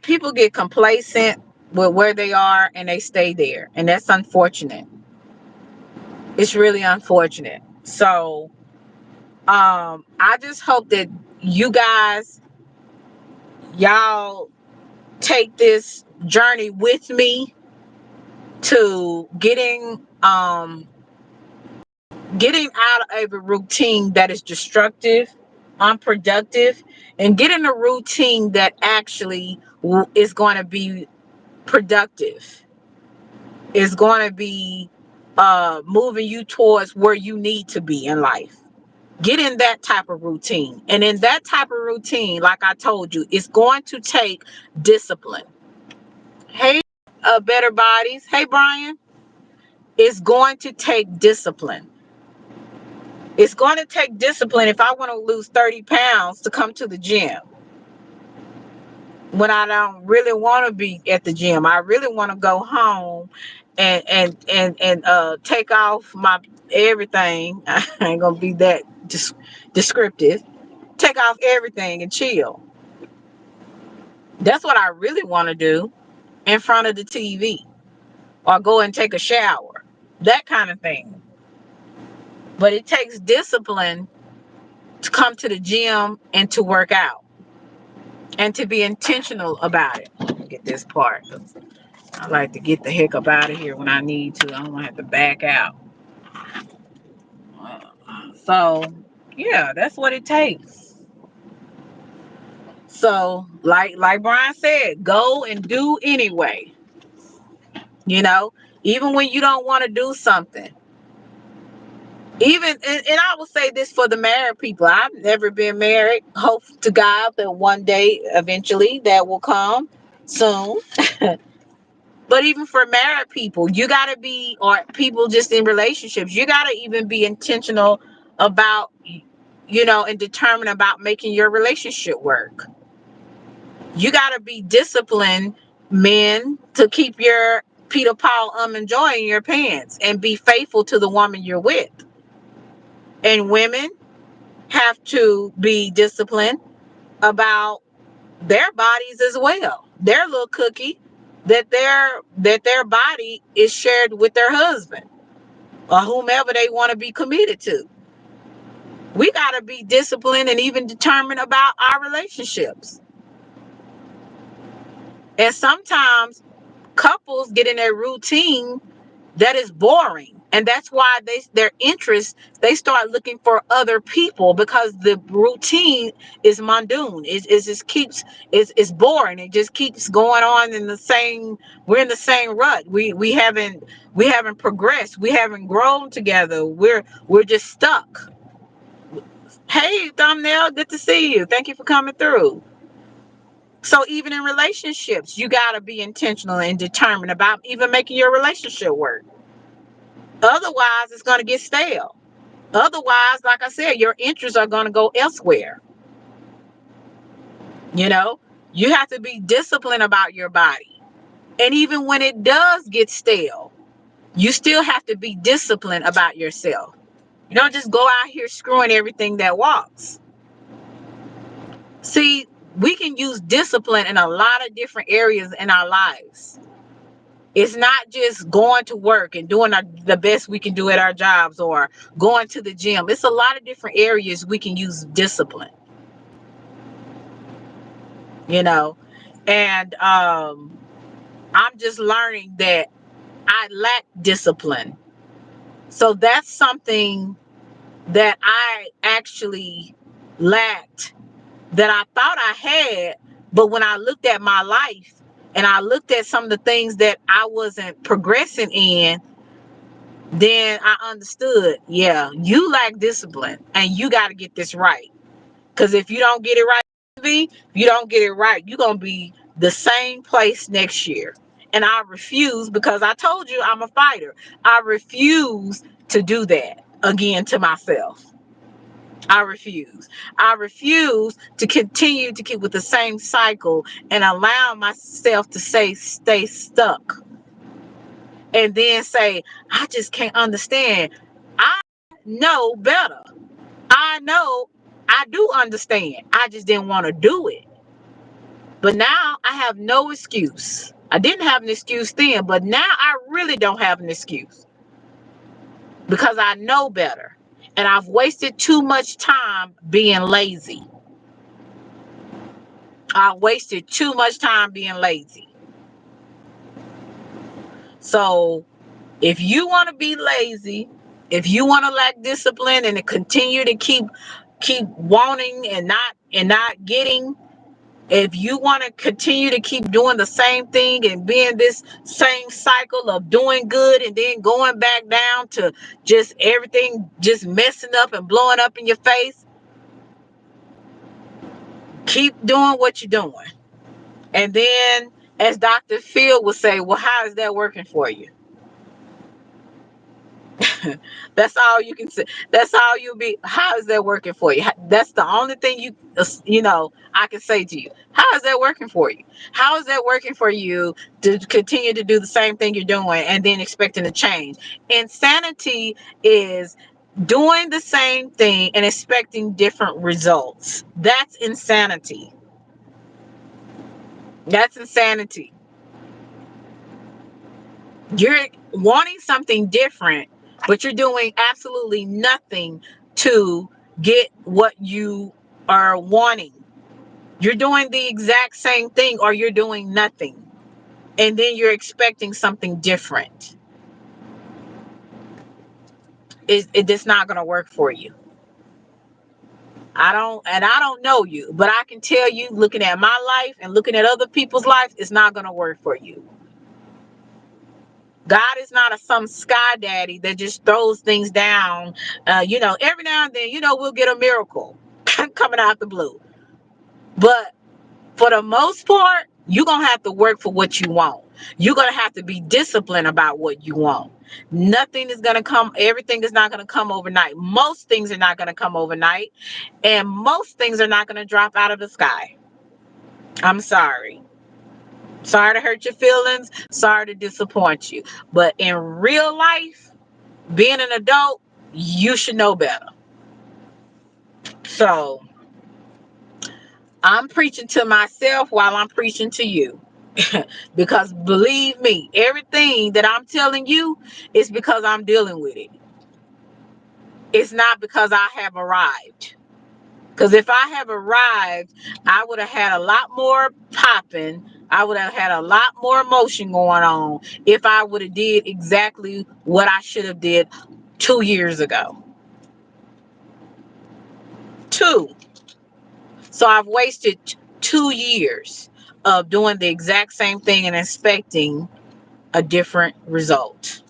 People get complacent with where they are and they stay there. And that's unfortunate. It's really unfortunate. So I just hope that you guys, y'all take this journey with me to getting out of a routine that is destructive, unproductive, and getting a routine that actually is going to be productive, is going to be moving you towards where you need to be in life. Get in that type of routine. And in that type of routine, like I told you, it's going to take discipline. Hey, Better Bodies. Hey, Brian. It's going to take discipline. It's going to take discipline if I want to lose 30 pounds to come to the gym when I don't really want to be at the gym. I really want to go home and take off my everything. I ain't gonna be that descriptive. Take off everything and chill. That's what I really want to do in front of the TV, or go and take a shower, that kind of thing. But it takes discipline to come to the gym and to work out and to be intentional about it. Get this part. I like to get the heck up out of here when I need to. I don't want to have to back out. So, yeah, that's what it takes. So, like Brian said, go and do anyway. You know, even when you don't want to do something. Even and I will say this for the married people. I've never been married. Hope to God that one day eventually that will come soon. But even for married people, you gotta be, or people just in relationships, you gotta even be intentional about, and determined about making your relationship work. You gotta be disciplined, men, to keep your Peter Paul and joy in your pants and be faithful to the woman you're with. And women have to be disciplined about their bodies as well. Their little cookie that their body is shared with their husband or whomever they want to be committed to. We got to be disciplined and even determined about our relationships. And sometimes couples get in a routine that is boring, and that's why their interest, they start looking for other people, because the routine is mundane. It just keeps, it's boring. It just keeps going on in the same, we're in the same rut. We haven't progressed. We haven't grown together. We're just stuck. Hey Thumbnail, good to see you. Thank you for coming through. So even in relationships, you got to be intentional and determined about even making your relationship work. Otherwise, it's going to get stale. Otherwise, like I said, your interests are going to go elsewhere. You know, you have to be disciplined about your body. And even when it does get stale, you still have to be disciplined about yourself. You don't just go out here screwing everything that walks. See, we can use discipline in a lot of different areas in our lives. It's not just going to work and doing the best we can do at our jobs or going to the gym. It's a lot of different areas we can use discipline, you know. And I'm just learning that I lack discipline. So that's something that I actually lacked, that I thought I had. But when I looked at my life and I looked at some of the things that I wasn't progressing in, then I understood, yeah, you lack discipline and you got to get this right. Because if you don't get it right, if you don't get it right, you're going to be the same place next year. And I refuse, because I told you I'm a fighter. I refuse to do that again to myself. I refuse. I refuse to continue to keep with the same cycle and allow myself to stay stuck and then say, I just can't understand. I know better. I know I do understand. I just didn't want to do it. But now I have no excuse. I didn't have an excuse then, but now I really don't have an excuse because I know better. And I've wasted too much time being lazy. I wasted too much time being lazy. So if you want to be lazy, if you want to lack discipline and to continue to keep wanting and not getting, if you want to continue to keep doing the same thing and being this same cycle of doing good and then going back down to just everything just messing up and blowing up in your face, keep doing what you're doing. And then, as Dr. Phil would say, well, how is that working for you? That's all you can say. That's all you'll be. How is that working for you? That's the only thing I can say to you. How is that working for you? How is that working for you to continue to do the same thing you're doing and then expecting to change? Insanity is doing the same thing and expecting different results. That's insanity. That's insanity. You're wanting something different, but you're doing absolutely nothing to get what you are wanting. You're doing the exact same thing or you're doing nothing. And then you're expecting something different. It's not going to work for you. I don't know you, but I can tell you, looking at my life and looking at other people's lives, it's not going to work for you. God is not some sky daddy that just throws things down. Every now and then, we'll get a miracle coming out the blue. But for the most part, you're going to have to work for what you want. You're going to have to be disciplined about what you want. Nothing is going to come. Everything is not going to come overnight. Most things are not going to come overnight. And most things are not going to drop out of the sky. I'm sorry. Sorry to hurt your feelings. Sorry to disappoint you. But in real life, being an adult, you should know better. So I'm preaching to myself while I'm preaching to you. Because believe me, everything that I'm telling you is because I'm dealing with it. It's not because I have arrived. Because if I have arrived, I would have had a lot more popping. I would have had a lot more emotion going on if I would have did exactly what I should have did 2 years ago. 2. So I've wasted 2 years of doing the exact same thing and expecting a different result.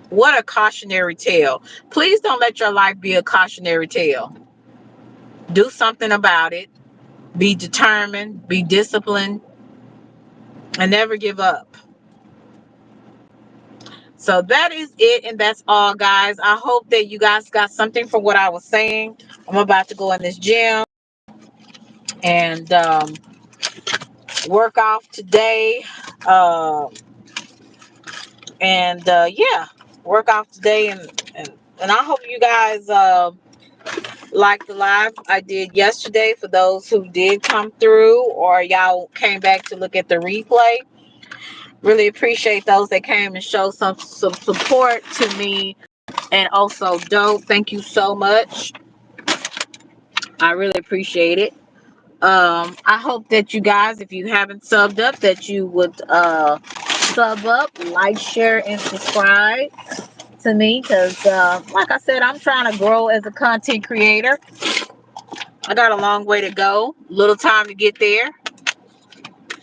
What a cautionary tale. Please don't let your life be a cautionary tale. Do something about it. Be determined, be disciplined, and never give up. So that is it, and that's all, guys. I hope that you guys got something from what I was saying. I'm about to go in this gym and work off today. Work off today, and I hope you guys like the live I did yesterday. For those who did come through or y'all came back to look at the replay, really appreciate those that came and showed some support to me. And also, Dope, thank you so much. I really appreciate it. I hope that you guys, if you haven't subbed up, that you would sub up, like, share, and subscribe to me, because like I said, I'm trying to grow as a content creator. I got a long way to go, little time to get there.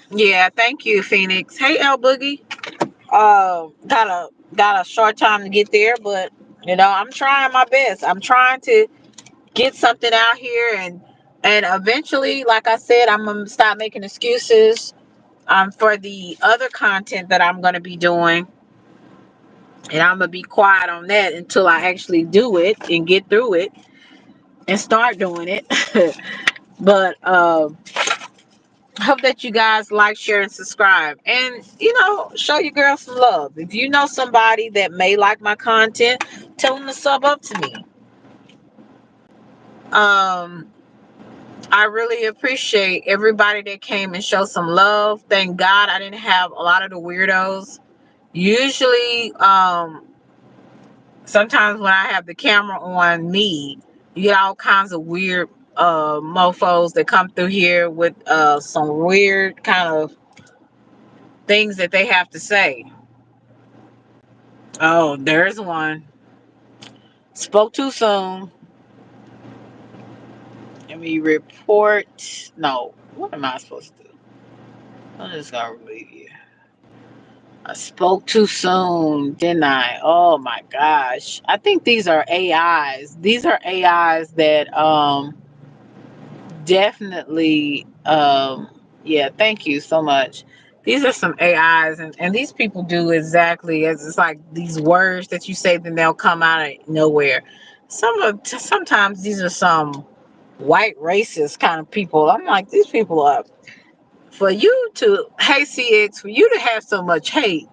Yeah, thank you, Phoenix. Hey, L Boogie. Got a got a short time to get there, but I'm trying my best. I'm trying to get something out here, and eventually, like I said, I'm gonna stop making excuses for the other content that I'm gonna be doing, and I'm gonna be quiet on that until I actually do it and get through it and start doing it. But hope that you guys like, share, and subscribe, and show your girl some love. If you know somebody that may like my content, tell them to sub up to me. um I really appreciate everybody that came and showed some love. Thank God I didn't have a lot of the weirdos. Usually, sometimes when I have the camera on me, you get all kinds of weird mofos that come through here with some weird kind of things that they have to say. Oh, there's one. Spoke too soon. Let me report. No, what am I supposed to do? I'm just gonna leave you. I spoke too soon, didn't I? Oh my gosh. I think these are AIs. These are AIs that definitely yeah, thank you so much. These are some AIs, and these people do exactly as it's like these words that you say, then they'll come out of nowhere. Sometimes these are some white racist kind of people. I'm like, these people are, for you to, hey CX, for you to have so much hate,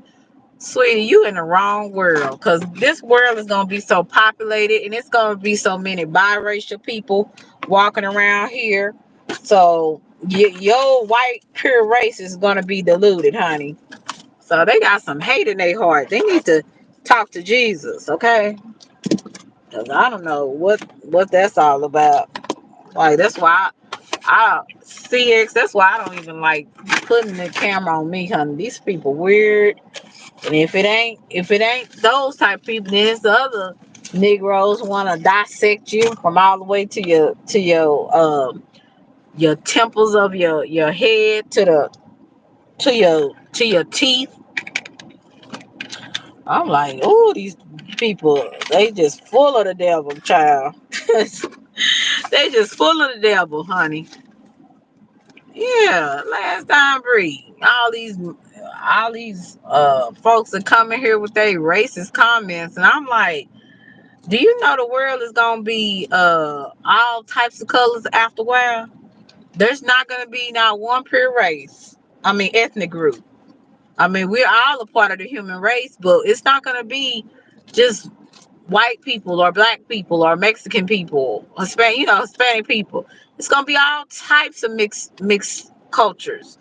sweetie, you in the wrong world, because this world is going to be so populated, and it's going to be so many biracial people walking around here. So your white pure race is going to be diluted, honey. So they got some hate in their heart. They need to talk to Jesus, okay? Because I don't know what that's all about. Like, that's why I CX, that's why I don't even like putting the camera on me, honey. These people weird. And if it ain't those type of people, then it's the other Negroes want to dissect you from all the way to your temples of your head to your teeth. I'm like, oh, these people, they just full of the devil, child. They just full of the devil, honey. Yeah, last time breed. All these folks are coming here with their racist comments, and I'm like, do you know the world is gonna be all types of colors after a while? There's not gonna be not one pure race. I mean ethnic group. I mean, we're all a part of the human race, but it's not gonna be just white people or black people or Mexican people, Hispanic people. It's gonna be all types of mixed cultures.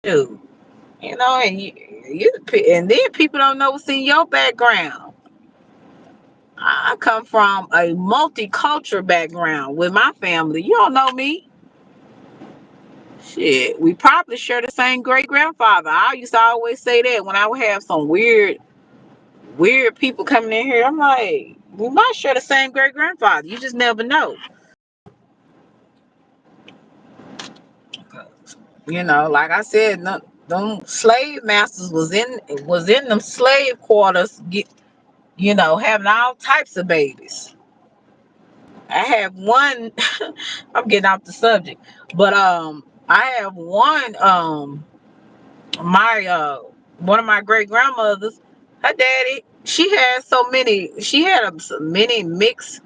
Dude, and then people don't know what's in your background. I come from a multicultural background with my family. You don't know me. Shit, we probably share the same great grandfather. I used to always say that when I would have some weird people coming in here. I'm like, we might share the same great grandfather. You just never know. Like I said, no, them slave masters was in them slave quarters, having all types of babies. I have one. I'm getting off the subject, but I have one of my great grandmothers. Her daddy, she had so many mixed.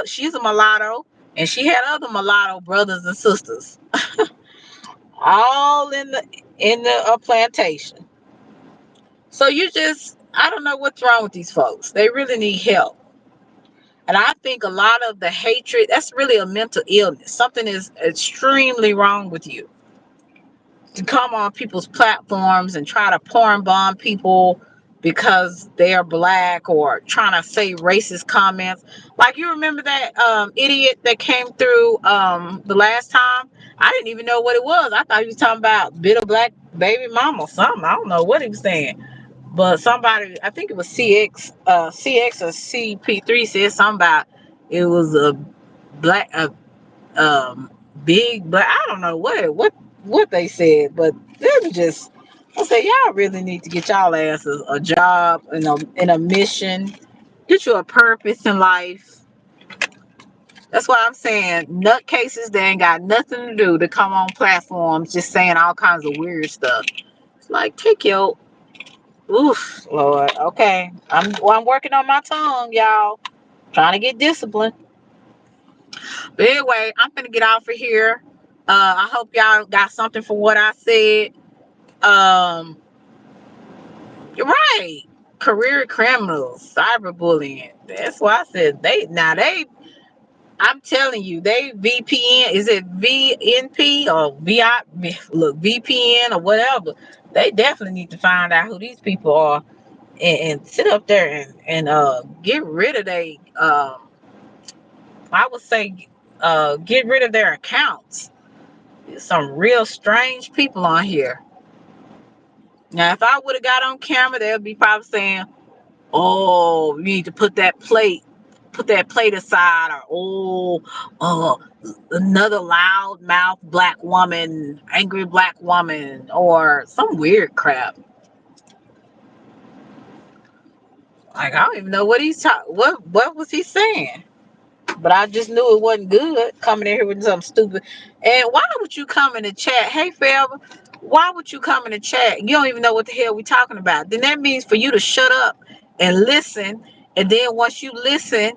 She's a mulatto, and she had other mulatto brothers and sisters, all in the plantation. So I don't know what's wrong with these folks. They really need help. And I think a lot of the hatred, that's really a mental illness. Something is extremely wrong with you to come on people's platforms and try to porn bomb people because they are black, or trying to say racist comments. Like, you remember that idiot that came through the last time? I didn't even know what it was. I thought he was talking about bitter black baby mama or something. I don't know what he was saying. But somebody, I think it was CX or CP3, said something about it was a black, um, big, but I don't know what they said, but they were just I said, y'all really need to get y'all asses a job and a mission. Get you a purpose in life. That's why I'm saying nutcases that ain't got nothing to do to come on platforms just saying all kinds of weird stuff. It's like, take your oof, Lord. Okay. I'm working on my tongue, y'all. Trying to get disciplined. But anyway, I'm gonna get off of here. I hope y'all got something for what I said. You're right. Career criminals, cyberbullying. That's why I said they. I'm telling you, they VPN. Is it VNP or VI? Look, VPN or whatever. They definitely need to find out who these people are and sit up there and get rid of they. I would say get rid of their accounts. There's some real strange people on here. Now, if I would have got on camera, they'll be probably saying, "Oh, you need to put that plate aside," or another loud mouth black woman, angry black woman, or some weird crap. Like, I don't even know what he's talking. What was he saying? But I just knew it wasn't good coming in here with something stupid. And why would you come in the chat? Hey, Felva, why would you come in the chat? You don't even know what the hell we talking about. Then that means for you to shut up and listen. And then once you listen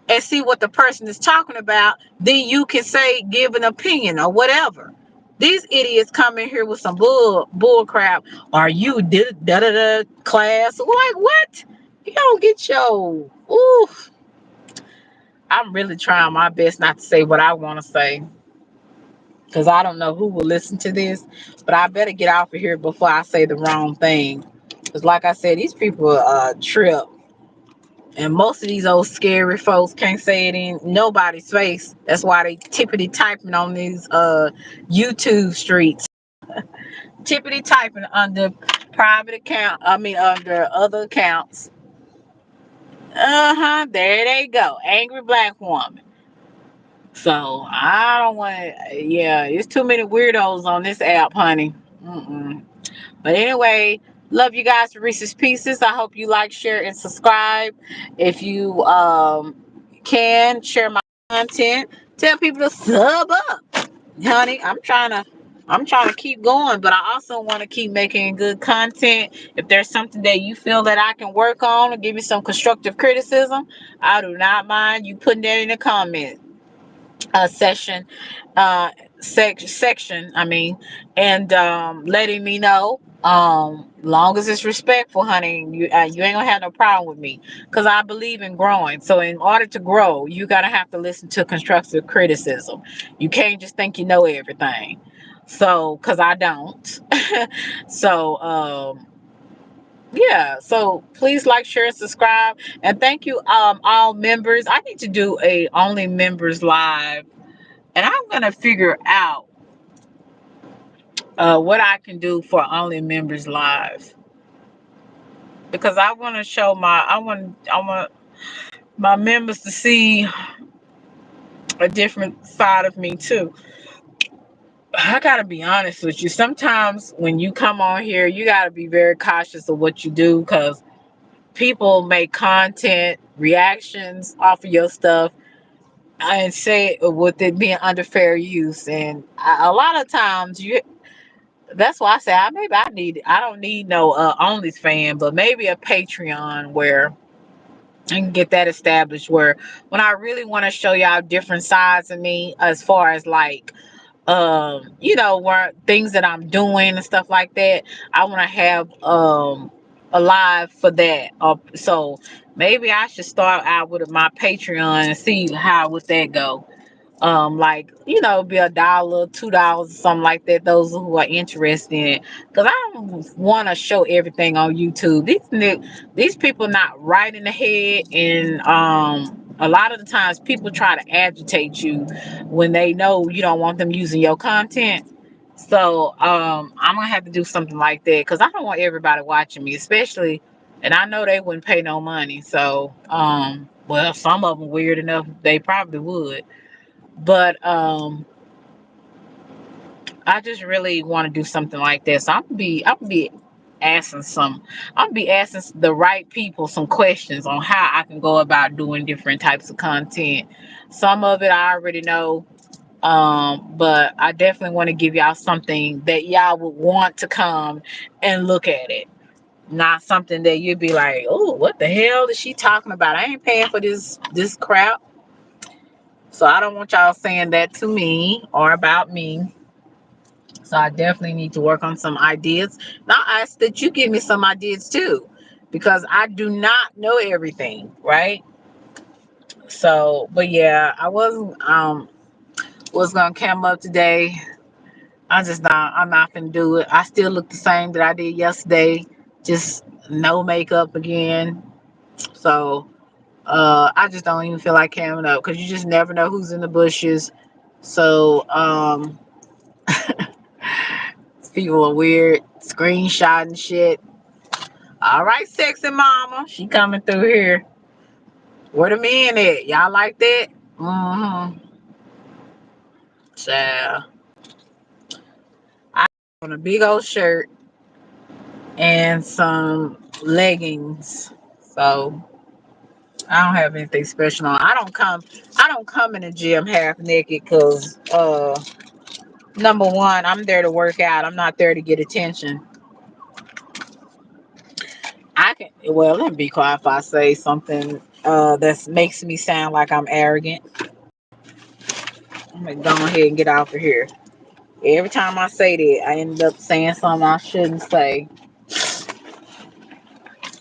and see what the person is talking about, then you can say, give an opinion or whatever. These idiots come in here with some bull crap. Are you did da da da class? Like what? You don't get your ooh. I'm really trying my best not to say what I want to say because I don't know who will listen to this, but I better get off of here before I say the wrong thing. Because, like I said, these people trip, and most of these old scary folks can't say it in nobody's face. That's why they tippity typing on these YouTube streets, tippity typing under private account. I mean, under other accounts. There they go, angry black woman. So I don't want to. Yeah, it's too many weirdos on this app, honey. But anyway, love you guys for Reese's Pieces. I hope you like, share, and subscribe. If you can share my content, tell people to sub up, honey. I'm trying to keep going, but I also want to keep making good content. If there's something that you feel that I can work on or give you some constructive criticism, I do not mind you putting that in the comments session section, I mean, and letting me know. Long as it's respectful, honey, you ain't gonna have no problem with me because I believe in growing. So in order to grow, you gotta have to listen to constructive criticism. You can't just think you know everything. So because I don't. So yeah, so please like, share, and subscribe, and thank you all members. I need to do a only members live, and I'm gonna figure out what I can do for only members live because I want to show I want my members to see a different side of me too. I gotta be honest with you. Sometimes when you come on here, you gotta be very cautious of what you do because people make content reactions off of your stuff and say with it being under fair use, and a lot of times that's why I say I don't need no OnlyFans, but maybe a Patreon where I can get that established, where when I really want to show y'all different sides of me as far as like where things that I'm doing and stuff like that, I want to have a live for that. So maybe I should start out with my Patreon and see how would that go. Like be $1, $2, something like that, those who are interested in it, because I don't want to show everything on YouTube. These people not right in the head, and a lot of the times people try to agitate you when they know you don't want them using your content. So I'm gonna have to do something like that because I don't want everybody watching me, especially, and I know they wouldn't pay no money. So well, some of them weird enough they probably would. But I just really want to do something like this. So I'm gonna be asking some I'm gonna be asking the right people some questions on how I can go about doing different types of content. Some of it I already know. But I definitely want to give y'all something that y'all would want to come and look at it. Not something that you'd be like, oh, what the hell is she talking about? I ain't paying for this crap. So I don't want y'all saying that to me or about me. So I definitely need to work on some ideas. Now I ask that you give me some ideas too, because I do not know everything, right? So, but yeah, I wasn't was gonna come up today. I'm not gonna do it. I still look the same that I did yesterday, just no makeup again. So I just don't even feel like coming up because you just never know who's in the bushes. So people are weird, screenshotting shit. All right, sexy mama, she coming through here. Where the men at? Y'all like that? Mm-hmm. Child. I on a big old shirt and some leggings. So I don't have anything special on. I don't come in the gym half naked because number one, I'm there to work out. I'm not there to get attention. I can well let me be quiet if I say something that makes me sound like I'm arrogant. I'm gonna go ahead and get off of here. Every time I say that, I end up saying something I shouldn't say.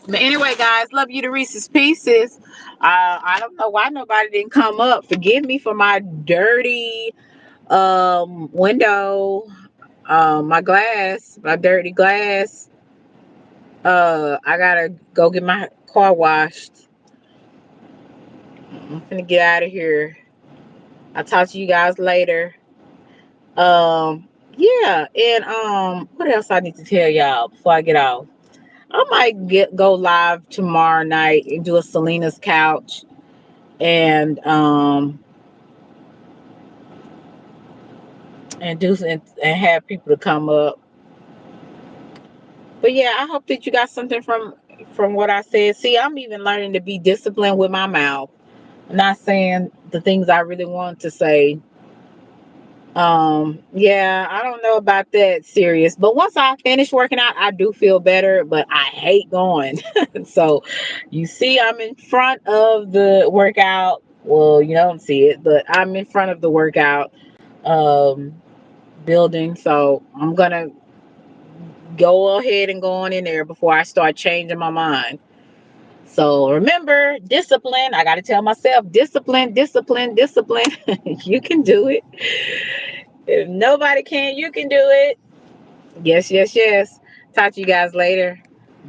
But anyway, guys, love you to Reese's Pieces. I don't know why nobody didn't come up. Forgive me for my dirty window, my glass, my dirty glass. I gotta go get my car washed. I'm gonna get out of here. I'll talk to you guys later. Yeah, and what else I need to tell y'all before I get off? I might go live tomorrow night and do a Selena's couch and and do and have people to come up. But yeah, I hope that you got something from what I said. See, I'm even learning to be disciplined with my mouth. I'm not saying the things I really want to say. Yeah, I don't know about that serious, but once I finish working out I do feel better, but I hate going. So you see I'm in front of the workout. Well, you don't see it, but I'm in front of the workout um building. So I'm gonna go ahead and go on in there before I start changing my mind. So remember, discipline. I got to tell myself, discipline, discipline, discipline. You can do it. If nobody can, you can do it. Yes, yes, yes. Talk to you guys later.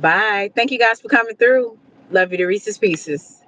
Bye. Thank you guys for coming through. Love you to Reese's Pieces.